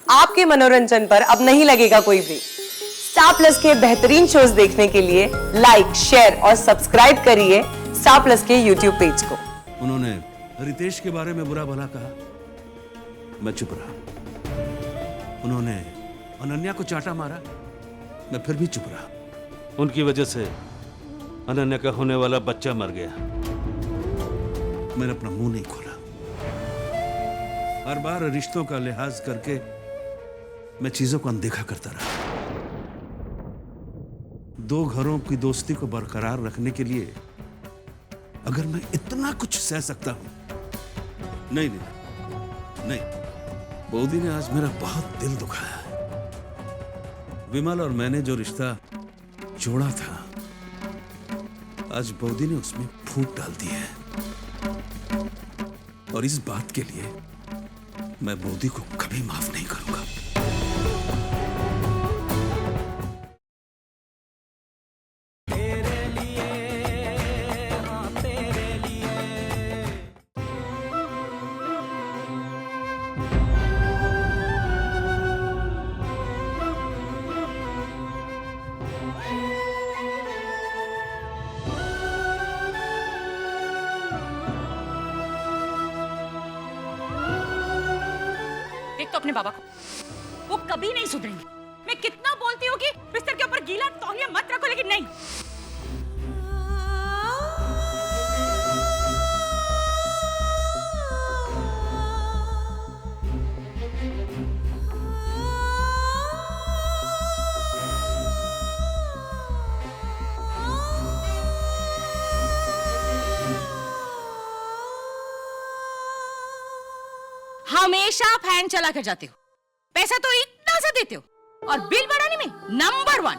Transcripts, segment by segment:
आपके मनोरंजन पर अब नहीं लगेगा कोई ब्रेक। स्टार प्लस के बेहतरीन शोज देखने के लिए लाइक, शेयर और सब्सक्राइब करिए स्टार प्लस के यूट्यूब पेज को। उन्होंने रितेश के बारे में बुरा भला कहा, मैं चुप रहा। उन्होंने अनन्या को चाटा मारा, मैं फिर भी चुप रहा। उनकी वजह से अनन्या का होने वाला बच्चा मर गया, मैंने अपना मुंह नहीं खोला। हर बार रिश्तों का लिहाज करके मैं चीजों को अनदेखा करता रहा। दो घरों की दोस्ती को बरकरार रखने के लिए अगर मैं इतना कुछ सह सकता हूं, नहीं नहीं नहीं, बौदी ने आज मेरा बहुत दिल दुखाया है। विमल और मैंने जो रिश्ता जोड़ा था, आज बौदी ने उसमें फूट डाल दी है। और इस बात के लिए मैं बौदी को कभी माफ नहीं करूंगा। तो अपने बाबा को, वो कभी नहीं सुधरेंगे। मैं कितना बोलती हूँ कि बिस्तर के ऊपर गीला तौलिया मत रखो, लेकिन नहीं। हमेशा फैन चला कर जाते हो, पैसा तो इतना सा देते हो, और बिल बढ़ाने में नंबर 1।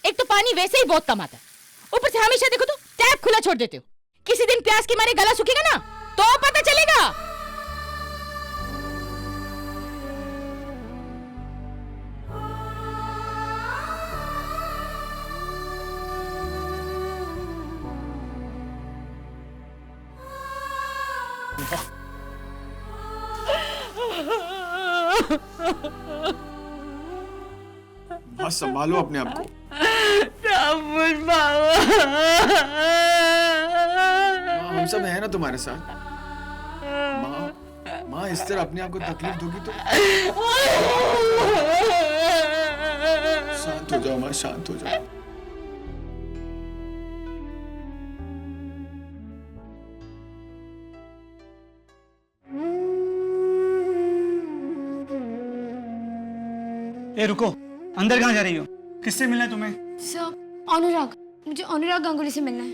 एक तो पानी वैसे ही बहुत कम आता है, ऊपर से हमेशा देखो तो टैप खुला छोड़ देते हो। किसी दिन प्यास के मारे गला सूखेगा ना, तो पता चलेगा। बस संभालो अपने आप को। माँ, हम सब हैं ना तुम्हारे साथ। माँ इस तरह अपने आप को तकलीफ दोगी तो। शांत हो जाओ माँ, शांत हो जाओ। ए रुको, अंदर कहाँ जा रही हो? किससे मिलना है तुम्हें? सर, अनुराग, मुझे अनुराग गांगुली से मिलना है।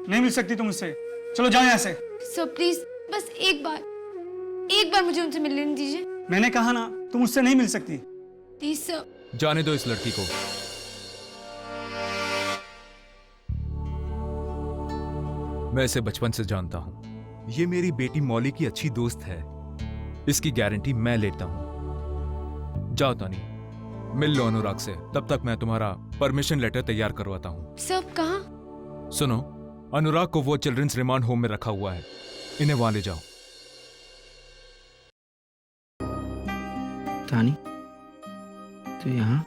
नहीं मिल सकती तुम उससे, चलो जाओ यहाँ से। सर प्लीज, बस एक बार मुझे उनसे मिलने दीजिए। मैंने कहा ना, तुम उससे नहीं मिल सकती। Please sir. जाने दो इस लड़की को। मैं इसे बचपन से जानता हूं। ये मेरी बेटी मौली की अच्छी दोस्त है, इसकी गारंटी मैं लेता हूं। जाओ तानी, मिल लो अनुराग से, तब तक मैं तुम्हारा परमिशन लेटर तैयार करवाता हूँ। सब कहाँ? सुनो, अनुराग को वो चिल्ड्रंस रिमांड होम में रखा हुआ है, इन्हें वहां ले जाओ। तानी, तो यहाँ?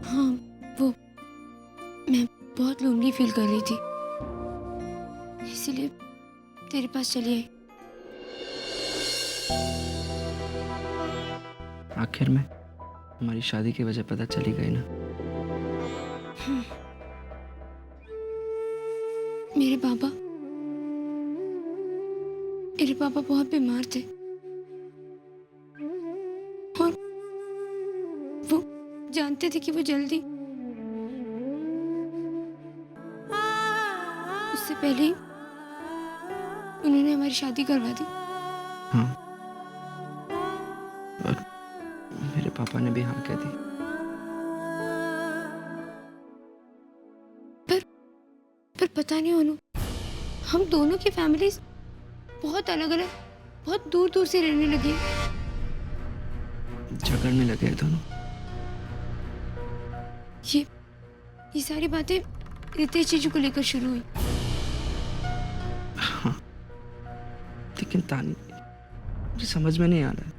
हाँ, वो मैं बहुत लोनली फील कर रही थी, इसीलिए तेरे पास चली आई। आखिर में हमारी शादी की वजह पता चली गई ना। मेरे पापा बहुत बीमार थे और वो जानते थे कि वो जल्दी, उससे पहले ही उन्होंने हमारी शादी करवा दी। हाँ, और मेरे पापा ने भी हाँ कह दी। पर पता नहीं अनु, हम दोनों की फैमिलीज बहुत अलग अलग, बहुत दूर दूर से रहने लगी हैं। झगड़ने लगे हैं दोनों। ये सारी बातें रितेश जीजू को लेकर शुरू हुई। लेकिन तानी, मुझे समझ में नहीं आ रहा है,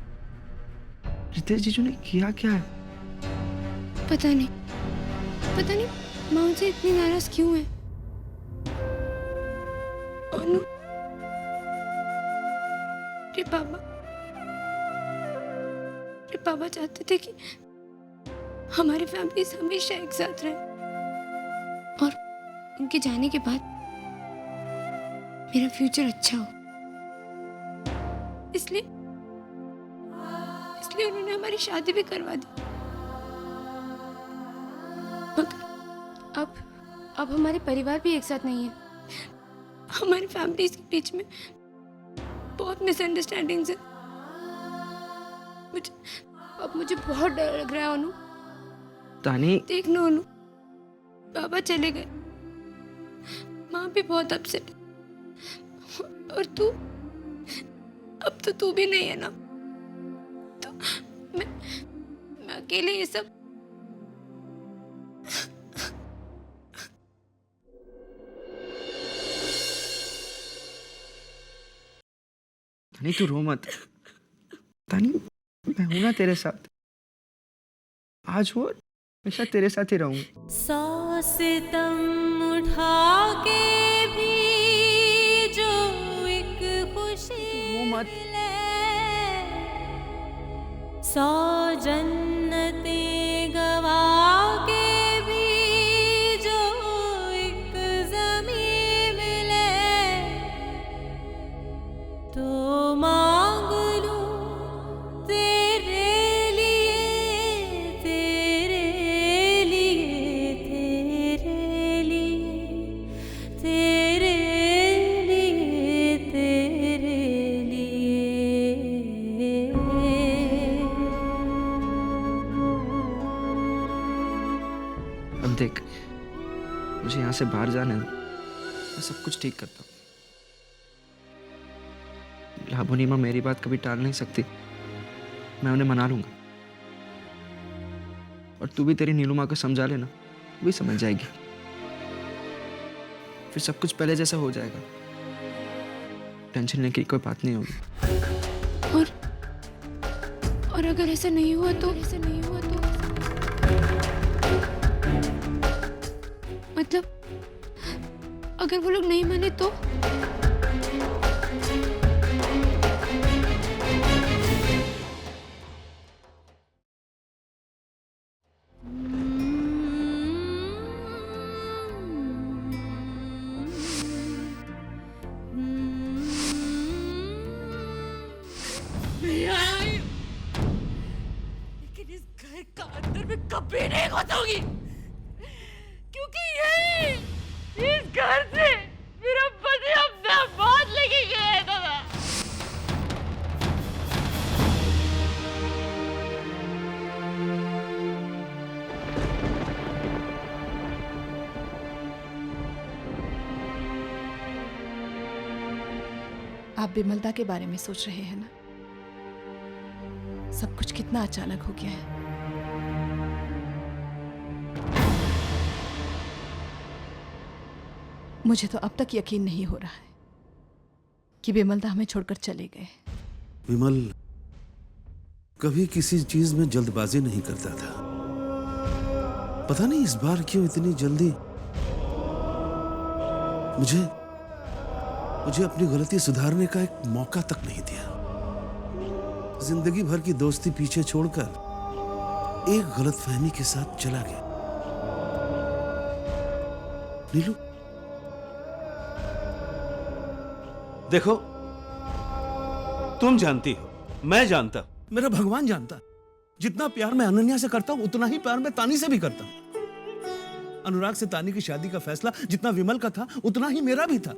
रितेश जीजू ने किया क्या है? पता नहीं माँ उनसे इतनी नाराज क्यों है। अनु, मेरे पापा चाहते थे कि हमारी फैमिली हमेशा एक साथ रहे, और उनके जाने के बाद मेरा फ्यूचर अच्छा हो, इसलिए उन्होंने हमारी शादी भी करवा दी। मगर अब हमारे परिवार भी एक साथ नहीं है। हमारी फैमिलीज के बीच में बहुत मिसअंडरस्टैंडिंग्स है। मुझे बहुत डर लग रहा है अनु। तानी, देख नो अनु, पापा चले गए, माँ भी बहुत अपसेट, और तू, अब तो तू भी नहीं है ना, तो मैं अकेले ये सब। तानी तू रो मत। तानी, मैं हूं ना तेरे साथ, आज हो हमेशा तेरे साथ ही रहूंगा। 100 सितम उठा के भी जो एक खुशी मिले, 100 जन्नतें गवा के भी जो एक ज़मीं मिले, तो मांग लूं तेरे लिए, तेरे लिए, तेरे लिए, तेरे लिए, तेरे लिए। अब देख, मुझे यहाँ से बाहर जाना है, मैं सब कुछ ठीक करता हूँ। लाबोनी माँ मेरी बात कभी टाल नहीं सकती, मैं उन्हें मना लूंगा। और तू भी तेरी नीलू माँ को समझा लेना, वो भी समझ जाएगी। फिर सब कुछ पहले जैसा हो जाएगा, टेंशन लेने की कोई बात नहीं होगी। और अगर ऐसा नहीं हुआ तो मतलब अगर वो लोग नहीं माने तो? लेकिन इस घर का अंदर मैं कभी नहीं घुसूंगी, क्योंकि यही इस घर से मेरा पति अपना बात लेके गया था। आप विमलता के बारे में सोच रहे हैं ना? सब कुछ कितना अचानक हो गया है। मुझे तो अब तक यकीन नहीं हो रहा है कि विमलता हमें छोड़कर चले गए। विमल कभी किसी चीज में जल्दबाजी नहीं करता था। पता नहीं इस बार क्यों इतनी जल्दी। मुझे अपनी गलती सुधारने का एक मौका तक नहीं दिया। जिंदगी भर की दोस्ती पीछे छोड़कर एक गलतफहमी के साथ चला गया। नीलू, देखो, तुम जानती हो, मैं जानता, मेरा भगवान जानता, जितना प्यार मैं अनन्या से करता हूं उतना ही प्यार मैं तानी से भी करता हूं। अनुराग से तानी की शादी का फैसला जितना विमल का था उतना ही मेरा भी था।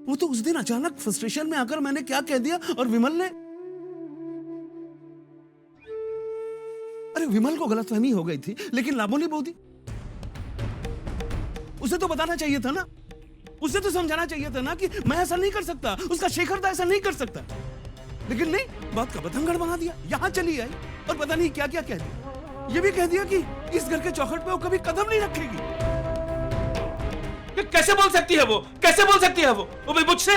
वो तो उस दिन अचानक फ्रस्ट्रेशन में आकर मैंने क्या कह दिया, और विमल ने, अरे विमल को गलतफहमी हो गई थी, लेकिन लाबोनी बोली, उसे तो बताना चाहिए था ना। उसे तो समझाना चाहिए था ना कि मैं ऐसा नहीं कर सकता, उसका शेखर ऐसा नहीं कर सकता। लेकिन नहीं, बात का बतंगड़ बना दिया, यहां चली आई और पता नहीं क्या क्या कह दिया। ये भी कह दिया कि इस घर के चौखट पे वो कभी कदम नहीं रखेगी। कैसे बोल सकती है वो? कैसे बोल सकती है वो भी मुझसे,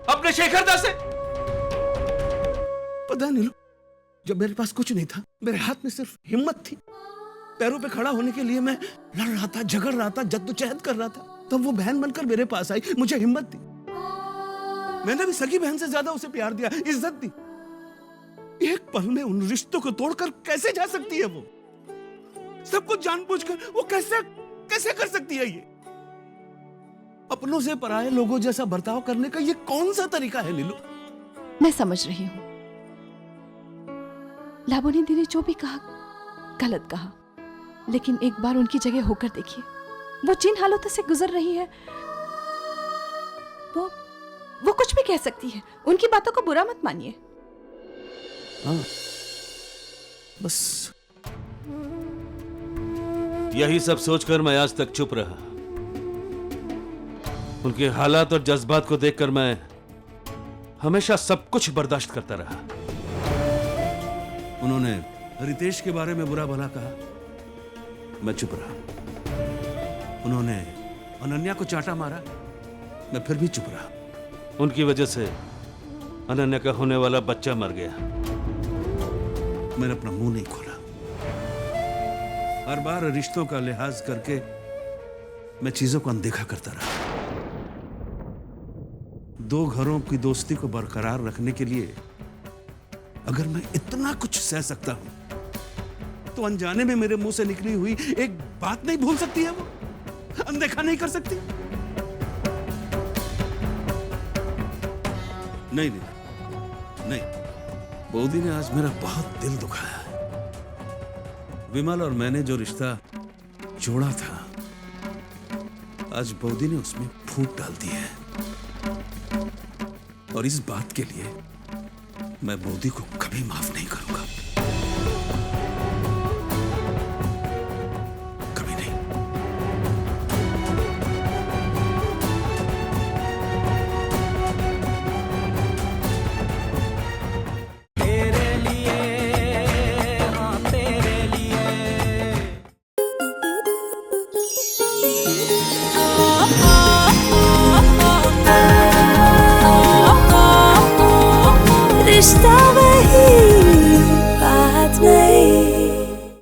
अपने शेखरदा से? पता नहीं, जब मेरे पास कुछ नहीं था, मेरे हाथ में सिर्फ हिम्मत थी, पैरों पे खड़ा होने के लिए मैं लड़ रहा था, झगड़ रहा था, जद्दोजहद कर रहा था, तब वो बहन बनकर मेरे पास आई, मुझे हिम्मत दी। मैंने भी सगी बहन से ज्यादा उसे प्यार दिया, इज्जत दी। एक पल में उन रिश्तों को तोड़कर कैसे जा सकती है वो? सब कुछ जानबूझकर वो कैसे कैसे कर सकती है ये? अपनों से पराये लोगों जैसा बर्ताव करने का ये कौन सा तरीका है नीलू? मैं समझ रही हूं। लाबोनी ने जो भी कहा गलत कहा, लेकिन एक बार उनकी जगह होकर देखिए। वो जिन हालातों से गुजर रही है, वो कुछ भी कह सकती है। उनकी बातों को बुरा मत मानिए। हाँ, बस यही सब सोचकर मैं आज तक चुप रहा। उनके हालात और जज्बात को देखकर मैं हमेशा सब कुछ बर्दाश्त करता रहा। उन्होंने रितेश के बारे में बुरा भला कहा, मैं चुप रहा। उन्होंने अनन्या को चाटा मारा, मैं फिर भी चुप रहा। उनकी वजह से अनन्या का होने वाला बच्चा मर गया। मैंने अपना मुंह नहीं खोला। हर बार रिश्तों का लिहाज करके मैं चीजों को अनदेखा करता रहा। दो घरों की दोस्ती को बरकरार रखने के लिए अगर मैं इतना कुछ सह सकता हूं, तो अनजाने में मेरे मुंह से निकली हुई एक बात नहीं भूल सकती है वो? अनदेखा नहीं कर सकती? नहीं नहीं नहीं, बौदी ने आज मेरा बहुत दिल दुखाया है। विमल और मैंने जो रिश्ता जोड़ा था, आज बौदी ने उसमें फूट डाल दी है। और इस बात के लिए मैं बौदी को कभी माफ नहीं करूंगा।